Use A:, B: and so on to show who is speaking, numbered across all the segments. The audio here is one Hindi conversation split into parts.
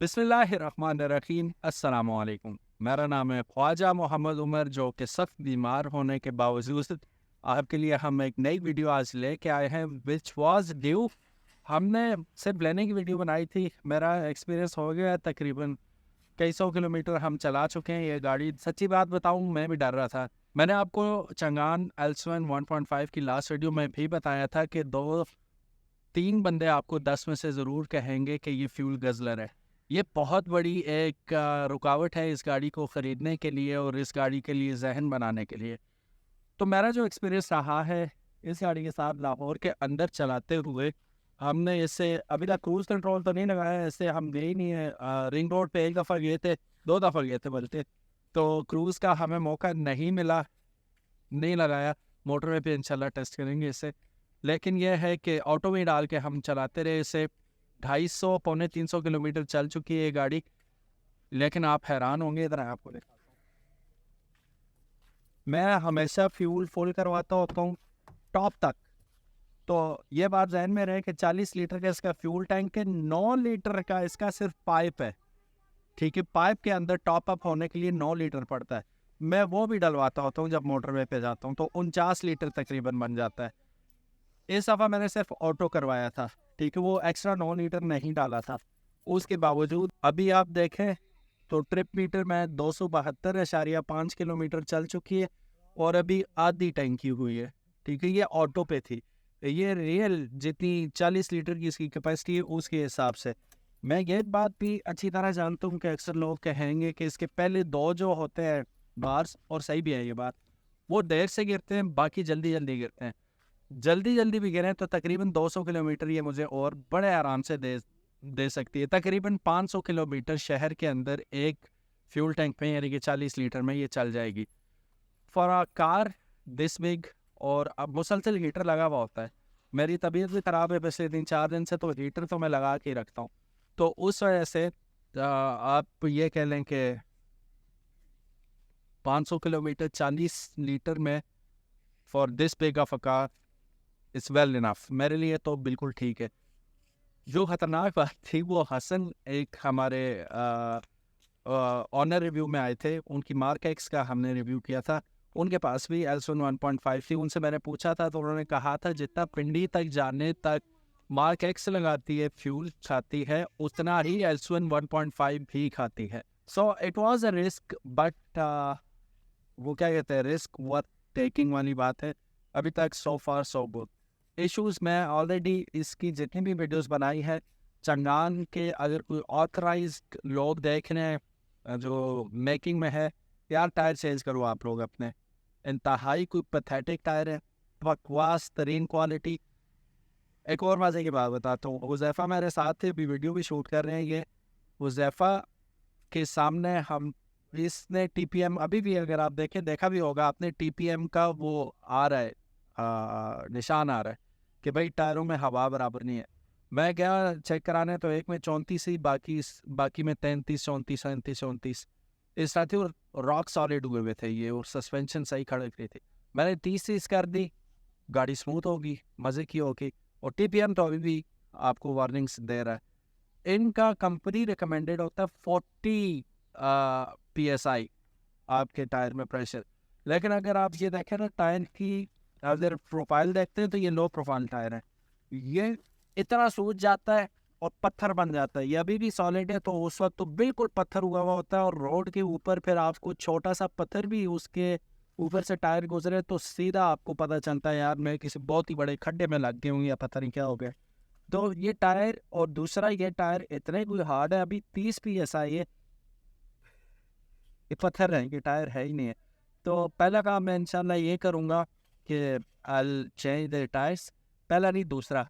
A: बिस्मिल्लाहिर्रहमानिर्रहीम अस्सलाम वालेकुम। मेरा नाम है ख्वाजा मोहम्मद उमर, जो कि सख्त बीमार होने के बावजूद आपके लिए हम एक नई वीडियो आज लेके आए हैं विच वाज ड्यू। हमने सिर्फ लेने की वीडियो बनाई थी। मेरा एक्सपीरियंस हो गया है, तकरीबन कई सौ किलोमीटर हम चला चुके हैं ये गाड़ी। सच्ची बात बताऊं, मैं भी डर रहा था। मैंने आपको चंगान एल्सवन 1.5 की लास्ट वीडियो में भी बताया था कि 2-3 बंदे आपको 10 में से ज़रूर कहेंगे कि ये फ्यूल गज़लर है। ये बहुत बड़ी एक रुकावट है इस गाड़ी को ख़रीदने के लिए और इस गाड़ी के लिए ज़हन बनाने के लिए। तो मेरा जो एक्सपीरियंस रहा है इस गाड़ी के साथ लाहौर के अंदर चलाते हुए, हमने इससे अभी तक क्रूज़ कंट्रोल तो नहीं लगाया है, इससे हम गए ही नहीं है। रिंग रोड पे एक दफ़ा गए थे, 2 दफ़ा गए थे बल्कि, तो क्रूज़ का हमें मौका नहीं मिला, नहीं लगाया। मोटरवे पे इंशाल्लाह टेस्ट करेंगे इसे। लेकिन यह है कि ऑटो में डाल के हम चलाते रहे इसे। 250 पौने 300 किलोमीटर चल चुकी है ये गाड़ी। लेकिन आप हैरान होंगे, इधर आपको दिखाता हूँ। मैं हमेशा फ्यूल फुल करवाता होता हूँ टॉप तक। तो ये बात ज़हन में रहे कि 40 लीटर का इसका फ्यूल टैंक है, 9 लीटर का इसका सिर्फ पाइप है। ठीक है, पाइप के अंदर टॉप अप होने के लिए 9 लीटर पड़ता है। मैं वो भी डलवाता होता हूँ जब मोटरवे पे जाता हूँ, तो 49 लीटर तकरीबन बन जाता है। इस दफ़ा मैंने सिर्फ ऑटो करवाया था, ठीक है, वो एक्स्ट्रा 9 लीटर नहीं डाला था। उसके बावजूद अभी आप देखें तो ट्रिप मीटर में 272.5 किलोमीटर चल चुकी है और अभी आधी टैंकी हुई है। ठीक है, ये ऑटो पे थी। ये रियल जितनी 40 लीटर की इसकी कैपेसिटी है उसके हिसाब से। मैं ये बात भी अच्छी तरह जानता हूँ कि अक्सर लोग कहेंगे कि इसके पहले 2 जो होते हैं बार्स, और सही भी है ये बात, वो देर से गिरते हैं, बाकी जल्दी जल्दी गिरते हैं। जल्दी जल्दी भी गिरें तो तकरीबन 200 किलोमीटर ये मुझे और बड़े आराम से दे दे सकती है। तकरीबन 500 किलोमीटर शहर के अंदर एक फ्यूल टैंक में, यानी कि 40 लीटर में ये चल जाएगी। For a car this big, और अब मुसलसल हीटर लगा हुआ होता है। मेरी तबीयत भी ख़राब है पिछले 3-4 दिन से, तो हीटर तो मैं लगा के ही रखता हूँ। तो उस वजह से आप ये कह लें कि 500 किलोमीटर 40 लीटर में for this big of a car it's well enough, मेरे लिए तो बिल्कुल ठीक है। जो खतरनाक बात थी वो हसन एक हमारे ऑनर रिव्यू में आए थे, उनकी मार्क एक्स का हमने रिव्यू किया था। उनके पास भी एल्सन 1.5 थी। उनसे मैंने पूछा था तो उन्होंने कहा था जितना पिंडी तक जाने तक मार्क एक्स लगाती है, फ्यूल खाती है, उतना ही एल्सन 1.5 भी खाती है। So it was a risk, but वो क्या कहते हैं, रिस्क वर्थ टेकिंग वाली बात है। अभी तक सो फार सो गुड। इश्यूज़ मैं ऑलरेडी इसकी जितनी भी वीडियोस बनाई है, चंगान के अगर कोई ऑथराइज्ड लोग देख रहे हैं जो मेकिंग में है, यार टायर चेंज करो आप लोग अपने। इंतहाई कोई पैथेटिक टायर है, बकवास तरीन क्वालिटी। एक और मज़े की बात बताता हूँ, हुज़ैफ़ा मेरे साथ थे, अभी वीडियो भी शूट कर रहे हैं ये। हुज़ैफ़ा के सामने हम, इसने टीपीएम अभी भी अगर आप देखें, देखा भी होगा आपने, टीपीएम का वो आ रहा है, निशान आ रहा है कि भाई टायरों में हवा बराबर नहीं है। मैं गया चेक कराने तो एक में 34 ही, बाकी में 33, 34, 37, 34 इस तरह थे, और रॉक सॉलिड हुए हुए थे ये, और सस्पेंशन सही खड़क रही थी। मैंने 30 कर दी, गाड़ी स्मूथ होगी, मज़े की होगी। और टीपीएम तो अभी भी आपको वार्निंग्स दे रहा है। इनका कंपनी रिकमेंडेड होता है 40 PSI आपके टायर में प्रेशर। लेकिन अगर आप ये देखें ना, टायर की अगर प्रोफाइल देखते हैं तो ये लो प्रोफाइल टायर है। ये इतना सूज जाता है और पत्थर बन जाता है। ये अभी भी सॉलिड है, तो उस वक्त तो बिल्कुल पत्थर हुआ हुआ होता है, और रोड के ऊपर फिर आपको छोटा सा पत्थर भी उसके ऊपर से टायर गुजरे तो सीधा आपको पता चलता है यार मैं किसी बहुत ही बड़े खड्डे में लग गए हूँ या पता नहीं क्या हो गया। तो ये टायर, और दूसरा ये टायर इतने कोई हार्ड है, अभी 30 PSI है, ये पत्थर है, ये टायर है ही नहीं है। तो पहला काम मैं इंशाल्लाह ये करूँगा कि आई चेंज द टायर्स। पहला नहीं, दूसरा,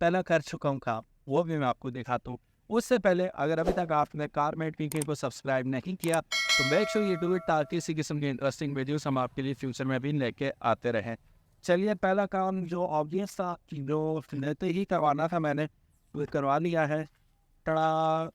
A: पहला कर चुका हूँ काम, वो भी मैं आपको दिखाता हूँ। उससे पहले अगर अभी तक आपने कारमेट पीके को सब्सक्राइब नहीं किया तो make sure you do it, ताकि इसी किस्म की इंटरेस्टिंग वीडियोस हम आपके लिए फ्यूचर में भी लेके आते रहें। चलिए, पहला काम जो ऑब्वियस था, जो लेते ही करवाना था मैंने, वो करवा लिया है। Tada,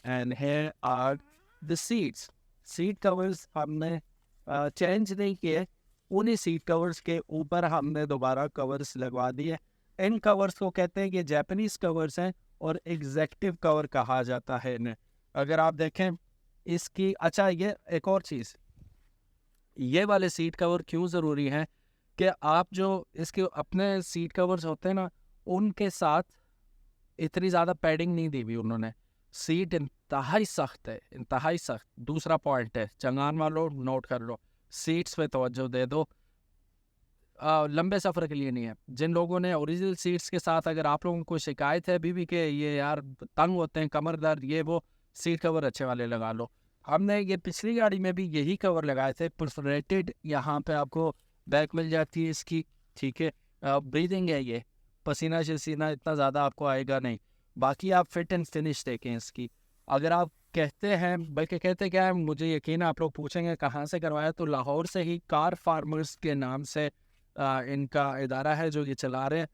A: and here are the seats. Seat covers हमने चेंज नहीं किए, उन्हीं सीट कवर्स के ऊपर हमने दोबारा कवर्स लगवा दिए। इन कवर्स को कहते हैं कि जापानीज कवर्स हैं, और एग्जेक्टिव कवर कहा जाता है इन्हें। अगर आप देखें इसकी, अच्छा ये एक और चीज़, ये वाले सीट कवर क्यों ज़रूरी हैं कि आप जो इसके अपने सीट कवर्स होते हैं ना, उनके साथ इतनी ज़्यादा पैडिंग नहीं दी हुई उन्होंने। सीट इंतहाई सख्त है, इंतहाई सख्त। दूसरा पॉइंट है, चंगान वालों नोट कर लो, सीट्स पे तवज्जो दे दो। लंबे सफ़र के लिए नहीं है। जिन लोगों ने ओरिजिनल सीट्स के साथ, अगर आप लोगों को शिकायत है अभी भी कि ये यार तंग होते हैं, कमर दर्द, ये वो, सीट कवर अच्छे वाले लगा लो। हमने ये पिछली गाड़ी में भी यही कवर लगाए थे, परफोरेटेड। यहाँ पे आपको बैक मिल जाती है इसकी, ठीक है। ब्रीदिंग है ये, पसीना शसीना इतना ज़्यादा आपको आएगा नहीं। बाकी आप फिट एंड फिनिश देखें इसकी। अगर आप कहते हैं, बल्कि कहते क्या है, मुझे यकीन है आप लोग पूछेंगे कहाँ से करवाया, तो लाहौर से ही कार फार्मर्स के नाम से इनका इदारा है जो ये चला रहे हैं,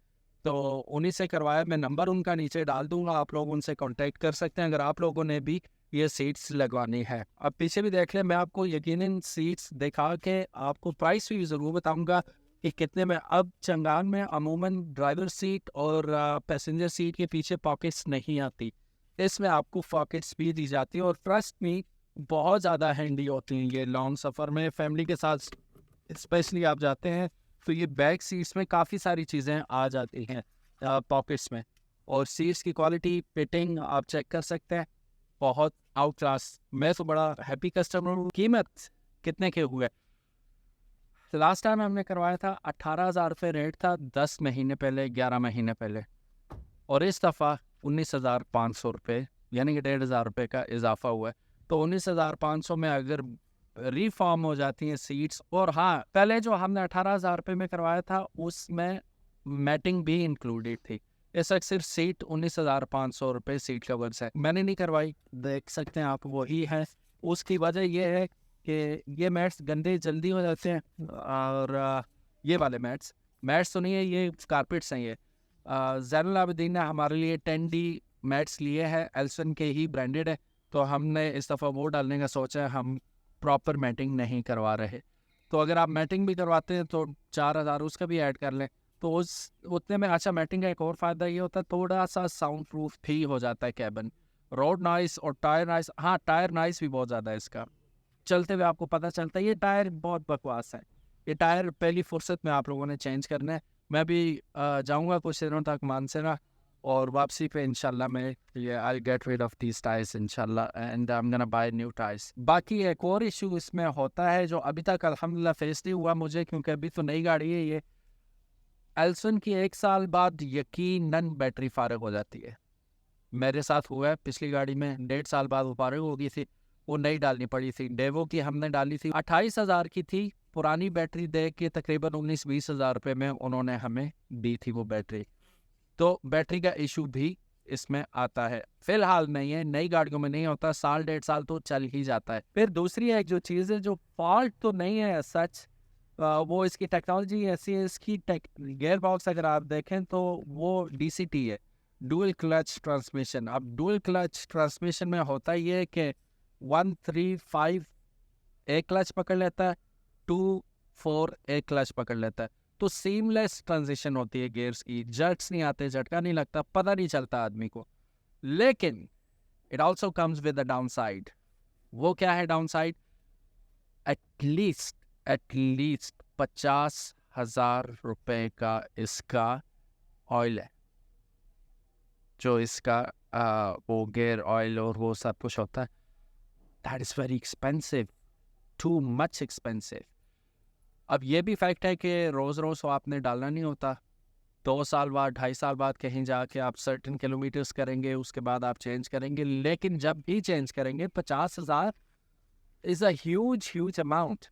A: तो उन्हीं से करवाया। मैं नंबर उनका नीचे डाल दूंगा, आप लोग उनसे कांटेक्ट कर सकते हैं अगर आप लोगों ने भी ये सीट्स लगवानी है। अब पीछे भी देख लें, मैं आपको यकीनन सीट्स दिखा के आपको प्राइस भी ज़रूर बताऊंगा कि कितने में। अब चंगान में अमूमन ड्राइवर सीट और पैसेंजर सीट के पीछे पॉकेट्स नहीं आती, इसमें आपको पॉकेट्स भी दी जाती है, और ट्रस्ट में बहुत ज़्यादा हैंडी होती हैं ये लॉन्ग सफ़र में। फैमिली के साथ स्पेशली आप जाते हैं तो ये बैक सीट्स में काफ़ी सारी चीज़ें आ जाती हैं पॉकेट्स में। और सीट्स की क्वालिटी, फिटिंग आप चेक कर सकते हैं, बहुत आउट क्लास। मैं तो बड़ा हैप्पी कस्टमर हूँ। कीमत कितने के हुए? लास्ट टाइम हमने करवाया था 18,000 रुपये रेट था, 10 महीने पहले, 11 महीने पहले, और इस दफ़ा 19,500 रुपये, यानी कि 1,500 रुपये का इजाफा हुआ है। तो 19,500 में अगर रीफॉर्म हो जाती हैं सीट्स, और हाँ, पहले जो हमने 18,000 रुपये में करवाया था उसमें मैटिंग भी इंक्लूडेड थी। इस वक्त सिर्फ सीट 19,500 रुपये सीट कवर्स है। मैंने नहीं करवाई, देख सकते हैं आप, वही है। उसकी वजह यह है कि ये मैट्स गंदे जल्दी हो जाते हैं, और ये वाले मैट्स तो नहीं है, ये कारपेट्स हैं। ये ज़ैनुल आबिदीन ने हमारे लिए 10D मैट्स लिए हैं, एल्सन के ही ब्रांडेड है। तो हमने इस दफ़ा वो डालने का सोचा है, हम प्रॉपर मैटिंग नहीं करवा रहे। तो अगर आप मैटिंग भी करवाते हैं तो 4,000 उसका भी ऐड कर लें, तो उस उतने में। अच्छा, मैटिंग का एक और फ़ायदा ये होता है, थोड़ा सा साउंड प्रूफ भी हो जाता है कैबिन। रोड नॉइस और टायर नॉइस, हाँ टायर नॉइस भी बहुत ज़्यादा है इसका, चलते हुए आपको पता चलता है। ये टायर बहुत बकवास है, ये टायर पहली फुर्सत में आप लोगों ने चेंज करना है। मैं भी जाऊँगा कुछ दिनों तक मानसरा, और वापसी पे इंशाल्लाह मैं ये I get rid of these tyres इंशाल्लाह, and I am gonna buy new tyres. बाकी एक और इशू इसमें होता है जो अभी तक अल्हम्दुलिल्लाह फेस नहीं हुआ मुझे, क्योंकि अभी तो नई गाड़ी है ये। एल्सन की 1 साल बाद यकीनन बैटरी फारग हो जाती है। मेरे साथ हुआ है, पिछली गाड़ी में 1.5 साल बाद वो फारग हो गई थी, वो नई डालनी पड़ी थी। डेवो की हमने डाली थी, 28,000 की थी, पुरानी बैटरी दे के तकरीबन 19-20 हज़ार रुपये में उन्होंने हमें दी थी वो बैटरी। तो बैटरी का इशू भी इसमें आता है। फिलहाल नहीं है, नई गाड़ियों में नहीं होता, 1.5 साल तो चल ही जाता है। फिर दूसरी एक जो चीज़ है, जो फॉल्ट तो नहीं है सच, वो इसकी टेक्नोलॉजी ऐसी है, इसकी गेयर बॉक्स अगर आप देखें तो वो DCT है, डुअल क्लच ट्रांसमिशन। अब डुअल क्लच ट्रांसमिशन में होता ये है कि 1-3-5 एक क्लच पकड़ लेता है, 2-4 एक क्लच पकड़ लेता है। तो सीमलेस ट्रांजिशन होती है गियर्स की, जर्क्स नहीं आते, झटका नहीं लगता, पता नहीं चलता आदमी को। लेकिन it also comes with a down side. वो क्या है डाउन साइड? एटलीस्ट 50,000 रुपये का इसका ऑयल है, जो इसका वो गियर ऑयल और वो सब कुछ होता है। That is very expensive, too much expensive. अब ये भी फैक्ट है कि रोज़ रोज़ वो आपने डालना नहीं होता, 2 साल बाद, 2.5 साल बाद कहीं जाके आप सर्टेन किलोमीटर्स करेंगे, उसके बाद आप चेंज करेंगे। लेकिन जब भी चेंज करेंगे, 50,000 इज़ अ ह्यूज अमाउंट।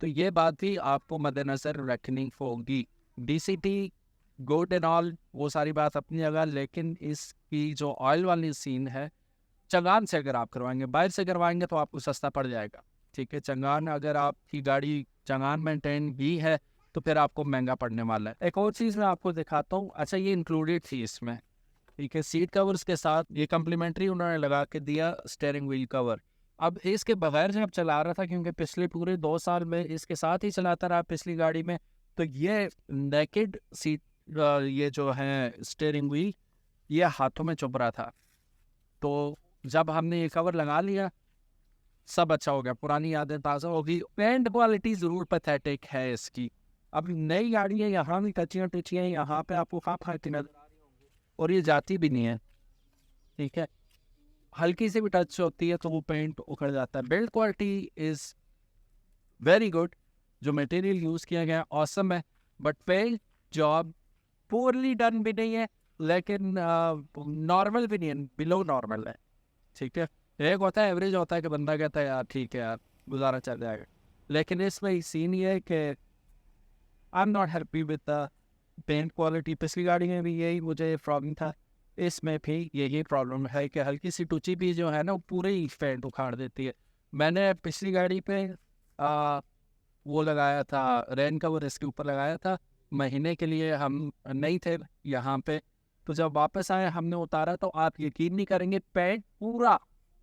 A: तो ये बात भी आपको मद्देनज़र रखनी होगी। DCT गुड एंड ऑल, वो सारी बात अपनी जगह, लेकिन इसकी जो ऑयल वाली सीन है, चंगान से अगर आप करवाएंगे, बाहर से करवाएंगे तो आपको सस्ता पड़ जाएगा, ठीक है। चंगान अगर आपकी गाड़ी चंगान मेंटेन भी है तो फिर आपको महंगा पड़ने वाला है। एक और चीज़ मैं आपको दिखाता हूँ। अच्छा, ये इंक्लूडेड थी इसमें, ठीक है, सीट कवर्स के साथ ये कम्प्लीमेंट्री उन्होंने लगा के दिया स्टीयरिंग व्हील कवर। अब इसके बगैर जब चला रहा था, क्योंकि पिछले पूरे 2 साल में इसके साथ ही चलाता रहा पिछली गाड़ी में, तो ये नेकेड सीट, ये जो है स्टीयरिंग व्हील, ये हाथों में चुभ रहा था। तो जब हमने ये कवर लगा लिया, सब अच्छा हो गया, पुरानी यादें ताज़ा हो गई। पेंट क्वालिटी ज़रूर पैथेटिक है इसकी। अब नई गाड़ी है, यहाँ भी कच्चियाँ टिचियाँ, यहाँ पे आपको खा खाती नजर आ रही होंगी, और ये जाती भी नहीं है, ठीक है। हल्की सी भी टच होती है तो वो पेंट उखड़ जाता है। Build quality is very good, जो मटेरियल यूज़ किया गया ऑसम है, but paint job poorly done भी नहीं है, लेकिन नॉर्मल भी नहीं है, बिलो नॉर्मल है, ठीक है। एक होता है एवरेज, होता है कि बंदा कहता है यार ठीक है यार गुजारा चल जाएगा, लेकिन इसमें सीन ये है कि I am not happy with the paint quality. पिछली गाड़ी में भी यही मुझे प्रॉब्लम था, इसमें भी यही प्रॉब्लम है कि हल्की सी टुची भी जो है ना वो पूरे ही पेंट उखाड़ देती है। मैंने पिछली गाड़ी पे वो लगाया था, रेन कवर इसके ऊपर लगाया था, महीने के लिए हम नहीं थे यहाँ पे, तो जब वापस आए हमने उतारा तो आप यकीन नहीं करेंगे, पेंट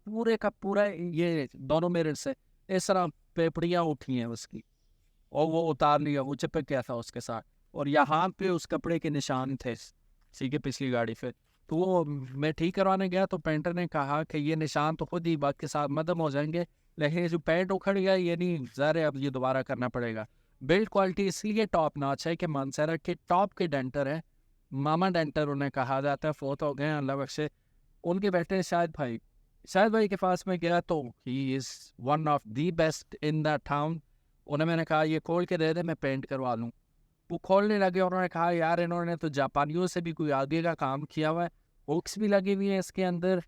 A: पूरे का पूरा ये दोनों मिरर से इस तरह पेपड़ियाँ उठी हैं उसकी, और वो उतार लिया, वो चिपक गया था उसके साथ, और यहाँ पे उस कपड़े के निशान थे, ठीक है, पिछली गाड़ी पे। तो वो मैं ठीक करवाने गया तो पेंटर ने कहा कि ये निशान तो खुद ही बात के साथ मदम हो जाएंगे, लेकिन जो पेंट उखड़ गया ये नहीं ज़ाहिर है, अब ये दोबारा करना पड़ेगा। बिल्ड क्वालिटी इसलिए टॉप नॉच है कि मानसरा के टॉप के डेंटर हैं, मामा डेंटर उन्हें कहा जाता है, फोत हो गए हैं अल्लाह बख्शे। उनके बेटे शायद भाई के पास में गया तो he is one of the best in the town. उन्हें मैंने कहा ये खोल के दे दे, मैं पेंट करवा लूँ। वो खोलने लगे, उन्होंने कहा यार इन्होंने तो जापानियों से भी कोई आगे का काम किया हुआ है, हुक्स भी लगी हुई है इसके अंदर,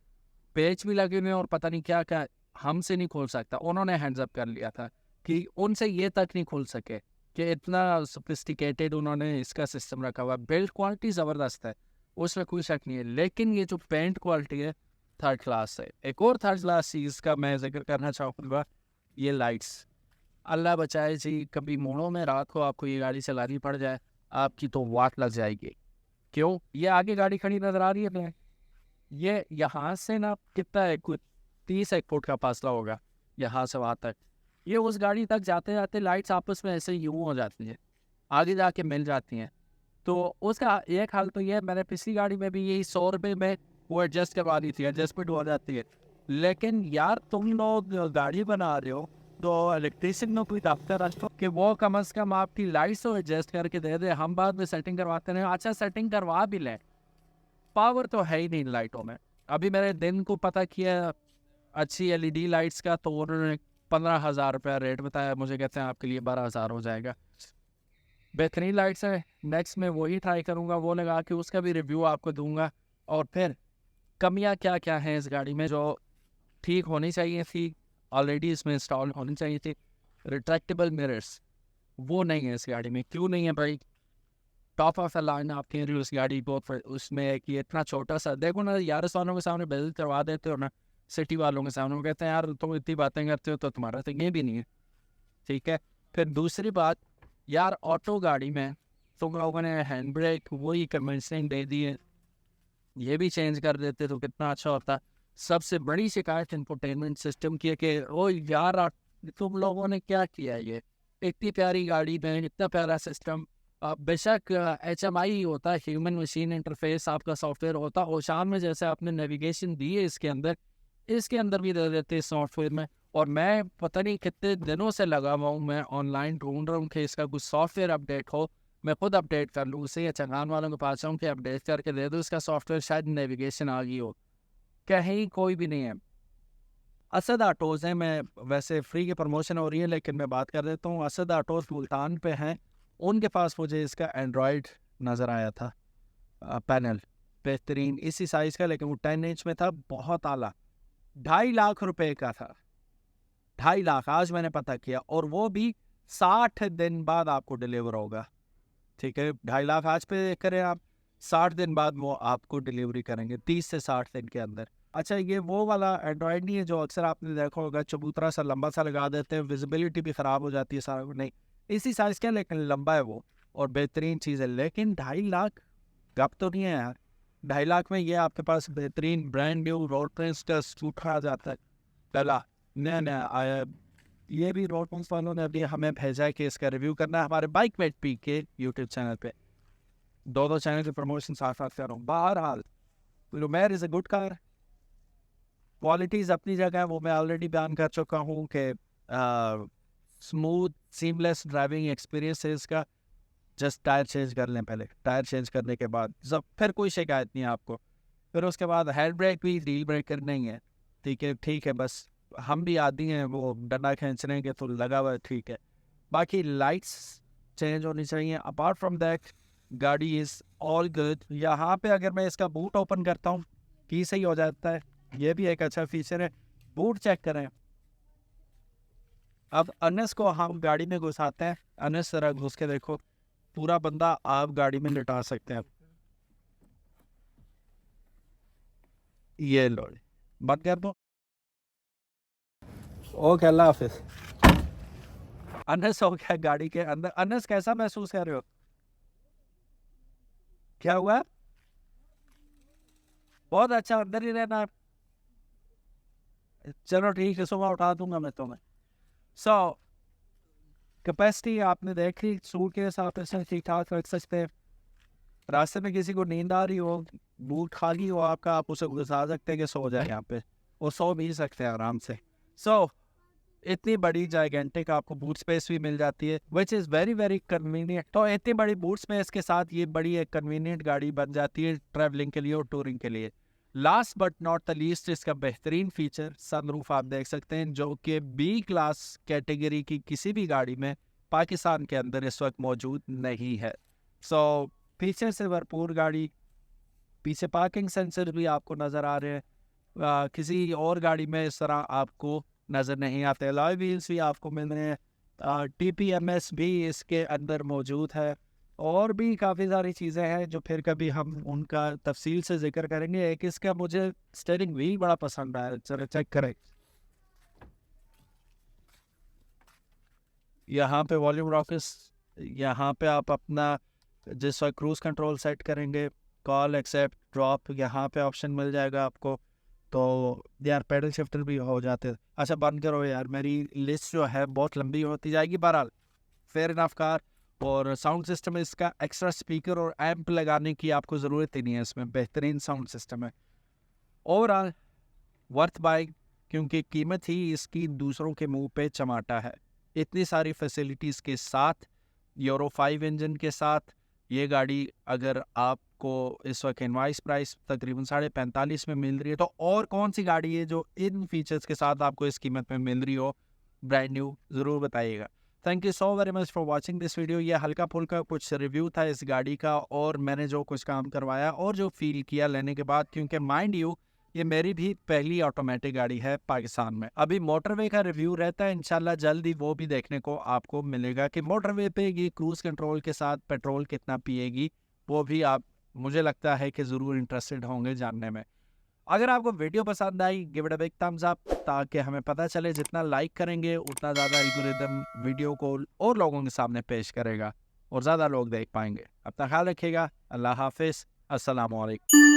A: पेच भी लगे हुए हैं, और पता नहीं क्या क्या, हमसे नहीं खोल सकता। उन्होंने हैंड्स अप कर लिया था कि उनसे ये तक नहीं खुल सके, कि इतना सोफिस्टिकेटेड उन्होंने इसका सिस्टम रखा हुआ है। बिल्ड क्वालिटी ज़बरदस्त है, उसमें कोई शक नहीं है, लेकिन ये जो पेंट क्वालिटी है थर्ड क्लास है। एक और थर्ड क्लास चीज़ का मैं जिक्र करना चाहूँगा, ये लाइट्स। अल्लाह बचाए जी, कभी मोड़ों में रात को आपको ये गाड़ी चलानी पड़ जाए, आपकी तो वाट लग जाएगी। क्यों? ये आगे गाड़ी खड़ी नज़र आ रही है अपने, ये यहाँ से ना कितना है, कुछ 30 फुट का फासला होगा यहाँ से वहाँ तक। ये उस गाड़ी तक जाते जाते लाइट्स आपस में ऐसे यूँ हो जाती है, आगे जाके मिल जाती हैं। तो उसका एक हाल तो ये है, मैंने पिछली गाड़ी में भी यही 100 रुपये में वो एडजस्ट करवा दी थी, एडजस्टमेंट हो जाती है। लेकिन यार तुम लोग गाड़ी बना रहे हो तो इलेक्ट्रिशियन में कोई दफ्तर रखो कि वो कम से कम आपकी लाइट्स तो एडजस्ट करके दे दे, हम बाद में सेटिंग करवाते हैं। अच्छा सेटिंग करवा भी लें, पावर तो है ही नहीं लाइटों में। अभी मैंने दिन को पता किया अच्छी एलईडी लाइट्स का, तो उन्होंने 15,000 रुपया रेट बताया, मुझे कहते हैं आपके लिए 12,000 हो जाएगा। बेहतरीन लाइट्स है, नेक्स्ट में वही ट्राई करूँगा, वो लगा के उसका भी रिव्यू आपको दूंगा, और फिर कमियाँ क्या क्या हैं इस गाड़ी में जो ठीक होनी चाहिए थी, ऑलरेडी इसमें इंस्टॉल होनी चाहिए थी। रिट्रैक्टेबल मिरर्स वो नहीं है इस गाड़ी में, क्यों नहीं है भाई? टॉप ऑफ द लाइन आप कह रही हो उस गाड़ी को, फिर उसमें कि इतना छोटा सा, देखो ना यार वालों के सामने बिल करवा देते हो ना, सिटी वालों के सामने, वो कहते हैं यार तुम इतनी बातें करते हो तो तुम्हारा तो ये भी नहीं है, ठीक है। फिर दूसरी बात, यार ऑटो गाड़ी में तुम लोगों ने हैंड ब्रेक वही कन्वेंशनिंग दे दिए, ये भी चेंज कर देते तो कितना अच्छा होता। सबसे बड़ी शिकायत इंफोटेनमेंट सिस्टम की है कि ओ यार तुम लोगों ने क्या किया, ये इतनी प्यारी गाड़ी में इतना प्यारा सिस्टम। बेशक HMI होता है, ह्यूमन मशीन इंटरफेस आपका सॉफ्टवेयर होता है, ओशान में जैसे आपने नेविगेशन दी है इसके अंदर भी दे देते हैं सॉफ्टवेयर में। और मैं पता नहीं कितने दिनों से लगा हुआ हूँ, मैं ऑनलाइन ढूंढ रहा हूँ कि इसका कुछ सॉफ्टवेयर अपडेट हो, मैं खुद अपडेट कर लूँ उसे, या चंगान वालों के पास जाऊँ कि अपडेट करके दे दो इसका सॉफ्टवेयर, शायद नेविगेशन आ गई हो। कहीं कोई भी नहीं है। असद ऑटोज़ हैं, मैं वैसे फ्री की प्रमोशन हो रही है लेकिन मैं बात कर देता हूँ, असद ऑटोज़ मुल्तान पे हैं, उनके पास मुझे इसका एंड्रॉयड नज़र आया था, पैनल बेहतरीन इसी साइज़ का, लेकिन वो 10 इंच में था, बहुत आला, 2.5 लाख रुपए का था, 2.5 लाख। आज मैंने पता किया, और वो भी 60 दिन बाद आपको डिलीवर होगा, ठीक है। 2.5 लाख आज पे करें आप, 60 दिन बाद वो आपको डिलीवरी करेंगे, 30 से 60 दिन के अंदर। अच्छा ये वो वाला एंड्रॉयड नहीं है जो अक्सर आपने देखा होगा, चबूतरा सा लंबा सा लगा देते हैं, विजिबिलिटी भी ख़राब हो जाती है सारा, नहीं इसी साइज़ का, लेकिन लंबा है वो, और बेहतरीन चीज़ है। लेकिन 2.5 लाख गप तो नहीं है यार, 2.5 लाख में ये आपके पास बेहतरीन ब्रांड न्यू रोड ट्रेंस का स्कूटर आ जाता है, पहला नया नया आया। ये भी रोड ट्रेंस वालों ने अभी हमें भेजा है कि इसका रिव्यू करना है हमारे बाइक मेट पी के यूट्यूब चैनल पे, दो चैनल के प्रमोशन साथ साथ कर रहा हूँ। बहरहाल Lumiere is a good car, qualities अपनी जगह है, वो मैं ऑलरेडी बयान कर चुका हूँ कि स्मूथ सीमलेस ड्राइविंग एक्सपीरियंस है इसका। जस्ट टायर चेंज कर लें पहले, टायर चेंज करने के बाद सब फिर कोई शिकायत नहीं है आपको। फिर उसके बाद हैंड ब्रेक भी डील ब्रेकर नहीं है, ठीक है बस हम भी आदि हैं, वो डंडा खींचने के तो लगा हुआ है, ठीक है। बाकी लाइट्स चेंज होनी चाहिए। अपार्ट फ्रॉम दैट गाड़ी इज़ ऑल गुड। यहाँ पे अगर मैं इसका बूट ओपन करता हूँ की सही हो जाता है, ये भी एक अच्छा फीचर है। बूट चेक करें। अब अनस को हम गाड़ी में घुसाते हैं, अनस जरा घुस के देखो, पूरा बंदा आप गाड़ी में लिटा सकते हैं। ये लो, बंद कर दो। ओके, अल्लाह हाफिज। अनस हो गया गाड़ी के अंदर। अनस कैसा महसूस कर रहे हो? क्या हुआ? बहुत अच्छा, अंदर ही रहना। चलो ठीक है, सुबह उठा दूंगा मैं तुम्हें। सो कैपेसिटी आपने देखी, सूट के हिसाब से ठीक ठाक रख सकते हैं। रास्ते में किसी को नींद आ रही हो, बूट खाली हो आपका, आप उसे घुसा सकते हैं कि सो जाए यहाँ पे, और सो भी सकते हैं आराम से। सो इतनी बड़ी जाइगेंटिक आपको बूट स्पेस भी मिल जाती है, which is very very convenient. तो इतनी बड़ी बूट स्पेस के साथ ये बड़ी एक कन्वीनियंट गाड़ी बन जाती है ट्रैवलिंग के लिए और टूरिंग के लिए। Last but not the least, इसका बेहतरीन फीचर सनरूफ आप देख सकते हैं, जो कि बी क्लास कैटेगरी की किसी भी गाड़ी में पाकिस्तान के अंदर इस वक्त मौजूद नहीं है। सो पीछे से भरपूर गाड़ी, पीछे पार्किंग सेंसर भी आपको नज़र आ रहे हैं, किसी और गाड़ी में इस तरह आपको नज़र नहीं आते। अलॉय व्हील्स भी आपको मिल रहे हैं, TPMS भी इसके अंदर मौजूद है, और भी काफ़ी सारी चीज़ें हैं जो फिर कभी हम उनका तफसील से जिक्र करेंगे। एक इसका मुझे स्टीयरिंग व्हील बड़ा पसंद आया, चलो चेक करें। यहाँ पे वॉल्यूम रॉकेस, यहाँ पे आप अपना जिस वक्त क्रूज़ कंट्रोल सेट करेंगे, कॉल एक्सेप्ट ड्रॉप यहाँ पे ऑप्शन मिल जाएगा आपको। तो यार पैडल शिफ्टर भी हो जाते हैं। अच्छा बंद करो यार, मेरी लिस्ट जो है बहुत लंबी होती जाएगी। बहरहाल फेयर इनफ कार। और साउंड सिस्टम इसका एक्स्ट्रा स्पीकर और एम्प लगाने की आपको ज़रूरत ही नहीं है, इसमें बेहतरीन साउंड सिस्टम है। ओवरऑल वर्थ बाइंग, क्योंकि कीमत ही इसकी दूसरों के मुंह पे चमाटा है। इतनी सारी फैसिलिटीज़ के साथ, यूरो 5 इंजन के साथ ये गाड़ी अगर आपको इस वक्त इनवाइस प्राइस तकरीबन 45.5 में मिल रही है, तो और कौन सी गाड़ी है जो इन फीचर्स के साथ आपको इस कीमत में मिल रही हो ब्रांड न्यू, ज़रूर बताइएगा। Thank you so very much for watching this video. ये हल्का फुल्का कुछ रिव्यू था इस गाड़ी का, और मैंने जो कुछ काम करवाया और जो फील किया लेने के बाद, क्योंकि माइंड यू ये मेरी भी पहली ऑटोमेटिक गाड़ी है पाकिस्तान में। अभी मोटरवे का रिव्यू रहता है, इंशाल्लाह जल्द ही वो भी देखने को आपको मिलेगा कि मोटरवे पे ये क्रूज़ कंट्रोल के साथ पेट्रोल कितना पिएगी, वो भी आप, मुझे लगता है कि ज़रूर इंटरेस्टेड होंगे जानने में। अगर आपको वीडियो पसंद आई, give it a big thumbs up, ताकि हमें पता चले जितना लाइक करेंगे उतना ज़्यादा एल्गोरिदम वीडियो को और लोगों के सामने पेश करेगा और ज़्यादा लोग देख पाएंगे। अपना ख्याल रखिएगा। अल्लाह हाफिज़। अस्सलाम वालेकुम।